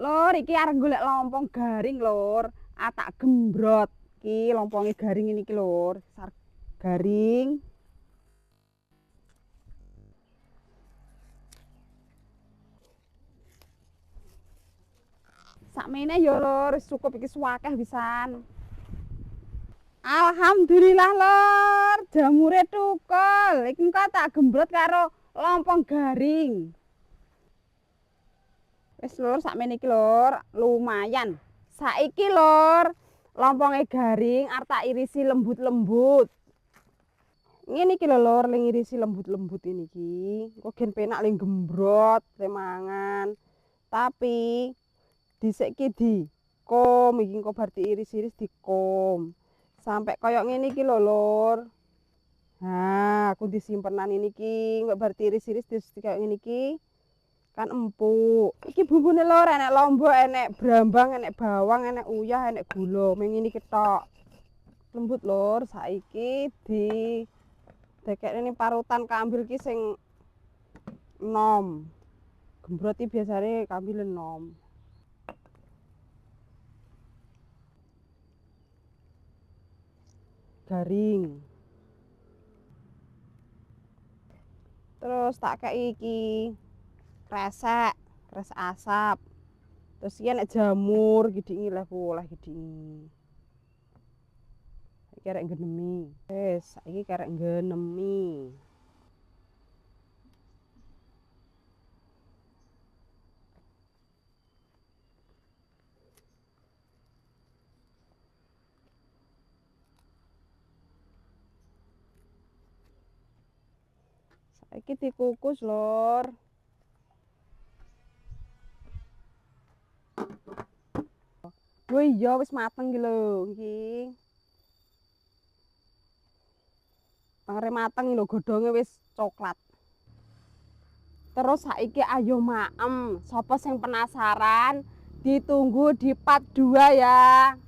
Lur, iki arep golek lompong garing, Lur. Tak gembrot. Iki lomponge garing ini iki, Lur. Garing. Sakmene ya, Lur, wis cukup iki suwakeh pisan. Alhamdulillah, Lur. Jamure tukul. Iki engko tak gembrot karo lompong garing. Wis Lur, sakmene iki Lur, lumayan. Saiki Lur, lomponge garing arep tak irisi lembut-lembut. Ngene iki lho Lur, ling irisi lembut-lembut ini iki. Engko gen penak ling gembrot, le mangan. Tapi dhisik ki dikom iki engko bar diiris-iris dikom. Sampai koyok ngene iki lho Lur. Nah, aku disimpenan ini iki, engko bar diiris-iris koyok ngene iki. Kan empuk. Iki bumbune Lur, enek lombok, enek brambang, enek bawang, enek uyah, enek gula. Ming ngene ketok. Lembut Lur, saiki di dekek ini parutan kambil ki sing enom. Gembrot iki biasane kambil enom. Garing. Terus tak kei iki kresek asap. Terus iki nek jamur gidingi leh oleh gidingi. Iki arek genemi. Wis, saiki karek genemi. Saiki dikukus, Lur. Oh iya wis mateng iki lho iki. Tengere mateng lho godhonge wis coklat. Terus saiki ayo maem. Sapa sing penasaran ditunggu di part 2 ya.